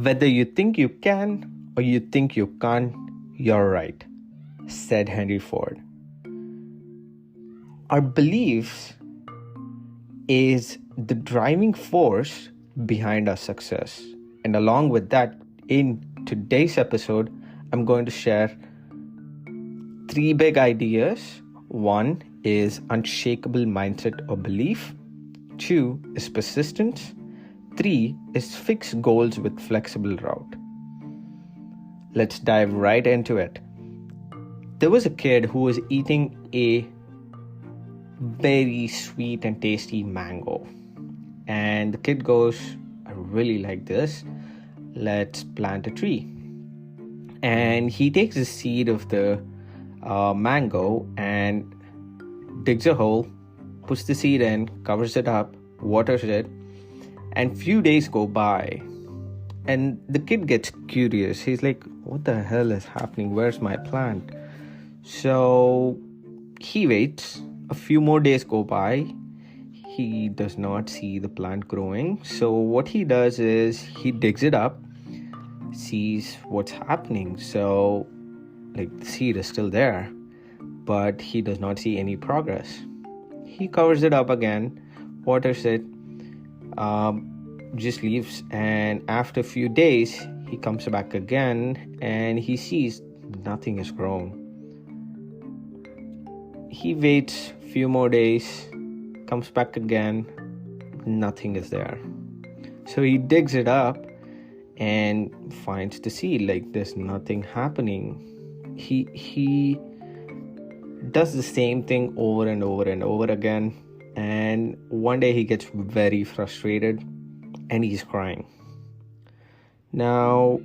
Whether you think you can or you think you can't, you're right, said Henry Ford. Our beliefs is the driving force behind our success. And along with that, in today's episode, I'm going to share 3 big ideas. 1 is unshakable mindset or belief. 2 is persistence. 3 is fixed goals with flexible route. Let's dive right into it. There was a kid who was eating a very sweet and tasty mango. And the kid goes, I really like this. Let's plant a tree. And he takes the seed of the mango and digs a hole, puts the seed in, covers it up, waters it, and few days go by. And the kid gets curious. He's like, what the hell is happening? Where's my plant? So he waits. A few more days go by. He does not see the plant growing. So what he does is he digs it up, sees what's happening. So the seed is still there, but he does not see any progress. He covers it up again, waters it, just leaves, and after a few days he comes back again and he sees nothing has grown. He waits a few more days, comes back again, nothing is there. So he digs it up and finds the seed, there's nothing happening. He does the same thing over and over and over again, and one day he gets very frustrated and he's crying. Now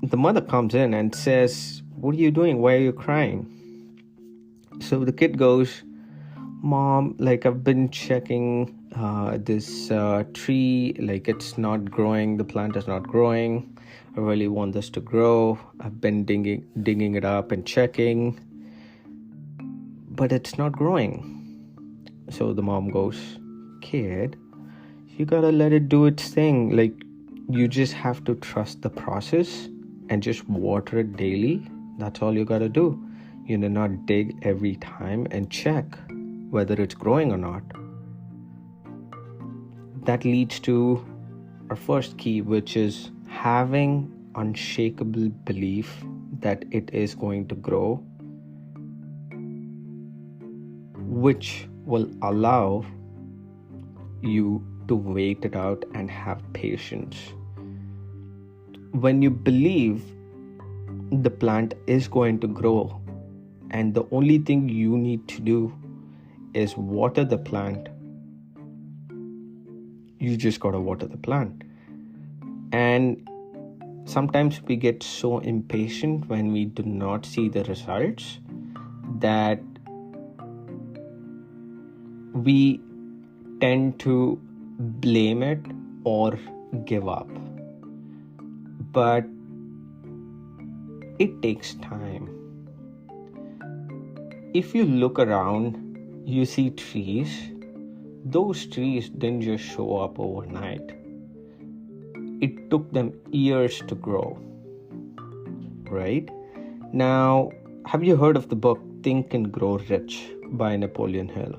the mother comes in and says, what are you doing? Why are you crying? So the kid goes, Mom, I've been checking this tree, it's not growing, the plant is not growing. I really want this to grow. I've been digging it up and checking, but it's not growing. So the mom goes, kid, you gotta let it do its thing. You just have to trust the process and just water it daily. That's all you gotta do. You do not dig every time and check whether it's growing or not. That leads to our first key, which is having unshakable belief that it is going to grow, which will allow you to wait it out and have patience. When you believe the plant is going to grow and the only thing you need to do is water the plant, you just gotta water the plant. And sometimes we get so impatient when we do not see the results that we tend to blame it or give up. But it takes time. If you look around, you see trees. Those trees didn't just show up overnight. It took them years to grow, right? Now, have you heard of the book Think and Grow Rich by Napoleon Hill?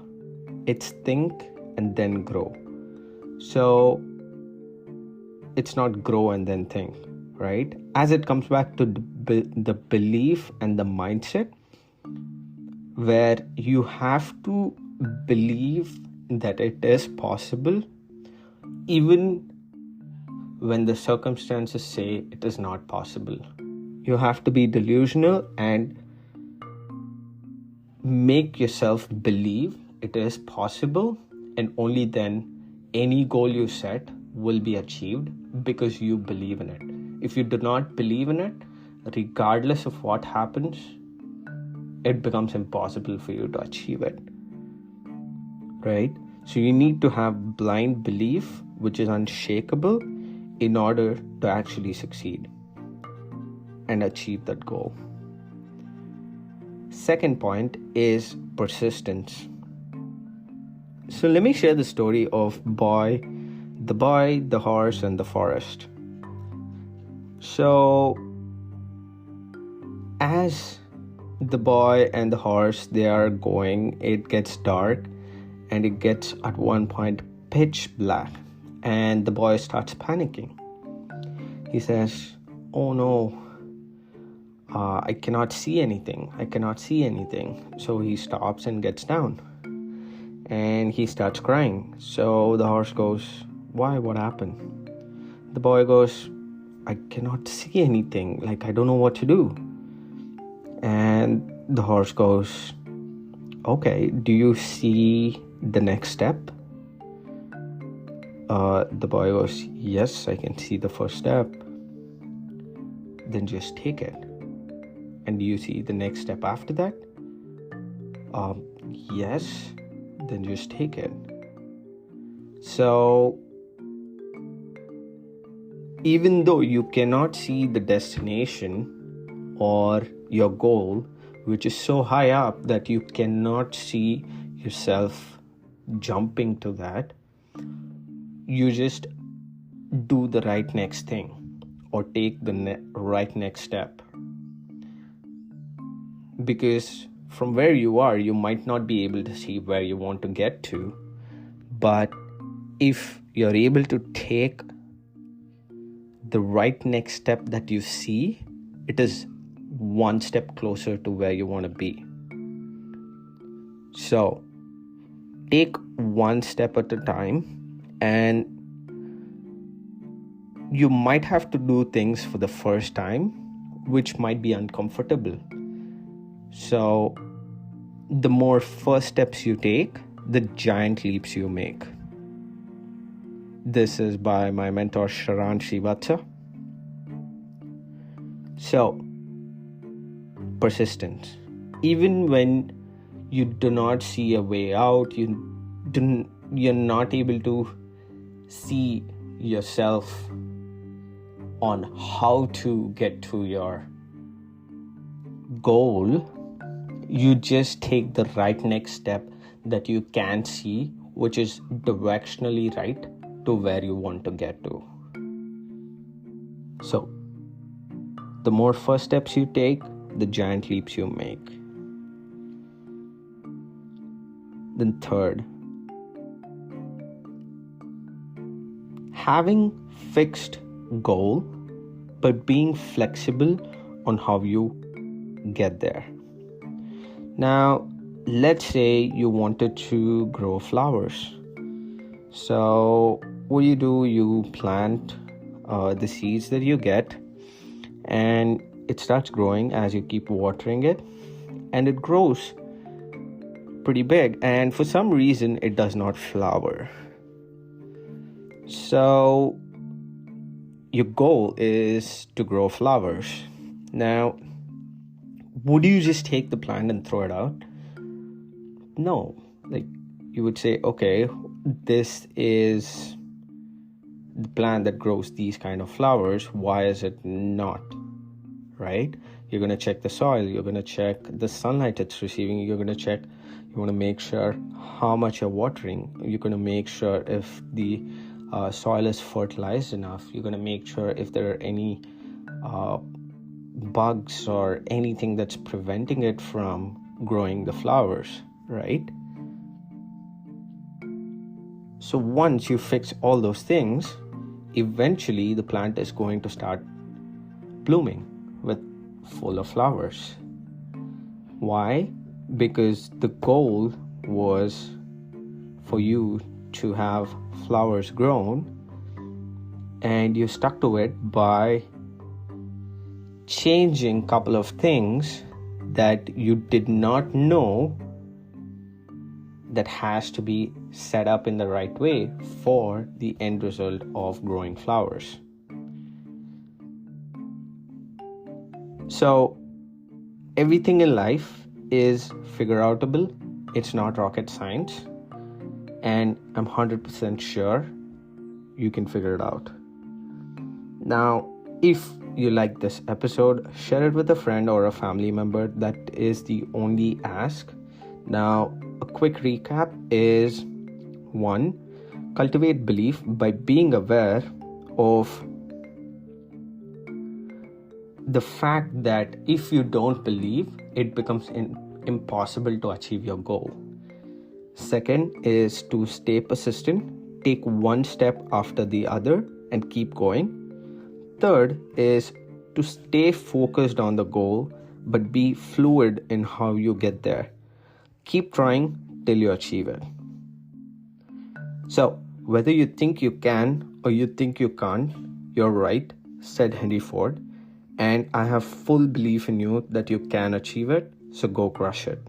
It's think and then grow. So it's not grow and then think, right? As it comes back to the belief and the mindset, where you have to believe that it is possible even when the circumstances say it is not possible. You have to be delusional and make yourself believe it is possible, and only then any goal you set will be achieved because you believe in it. If you do not believe in it, regardless of what happens, it becomes impossible for you to achieve it, right? So you need to have blind belief, which is unshakable, in order to actually succeed and achieve that goal. Second point is persistence. So let me share the story of the boy, the horse, and the forest. So as the boy and the horse, they are going, it gets dark, and it gets at one point pitch black, and the boy starts panicking. He says, "Oh no, I cannot see anything. So he stops and gets down, and he starts crying. So the horse goes, "Why? What happened?" The boy goes, "I cannot see anything. Like, I don't know what to do." And the horse goes, "Okay, do you see the next step?" The boy goes, "Yes, I can see the first step." "Then just take it." "And do you see the next step after that?" Yes. "Then just take it." So even though you cannot see the destination or your goal, which is so high up that you cannot see yourself jumping to that, you just do the right next thing or take the right next step. Because from where you are, you might not be able to see where you want to get to, but if you're able to take the right next step that you see, it is one step closer to where you want to be. So take one step at a time, and you might have to do things for the first time, which might be uncomfortable. So the more first steps you take, the giant leaps you make. This is by my mentor Sharan Srivatsa. So, persistence. Even when you do not see a way out, you're not able to see yourself on how to get to your goal, you just take the right next step that you can see, which is directionally right to where you want to get to. So, the more first steps you take, the giant leaps you make. Then third, having fixed goal, but being flexible on how you get there. Now, let's say you wanted to grow flowers. So what do? You plant the seeds that you get, and it starts growing as you keep watering it, and it grows pretty big, and for some reason it does not flower. So your goal is to grow flowers. Now, would you just take the plant and throw it out? No. Like, you would say, okay, this is the plant that grows these kind of flowers. Why is it not? Right? You're going to check the soil. You're going to check the sunlight it's receiving. You want to make sure how much you're watering. You're going to make sure if the soil is fertilized enough. You're going to make sure if there are any bugs or anything that's preventing it from growing the flowers, right? So once you fix all those things, eventually the plant is going to start blooming with full of flowers. Why? Because the goal was for you to have flowers grown, and you stuck to it by changing a couple of things that you did not know that has to be set up in the right way for the end result of growing flowers. So everything in life is figure outable. It's not rocket science, and I'm 100% sure you can figure it out. Now, if you like this episode, share it with a friend or a family member. That is the only ask. Now, a quick recap is: 1. Cultivate belief by being aware of the fact that if you don't believe, it becomes impossible to achieve your goal. Second is to stay persistent, take one step after the other and keep going. Third is to stay focused on the goal, but be fluid in how you get there. Keep trying till you achieve it. So, whether you think you can or you think you can't, you're right, said Henry Ford. And I have full belief in you that you can achieve it, so go crush it.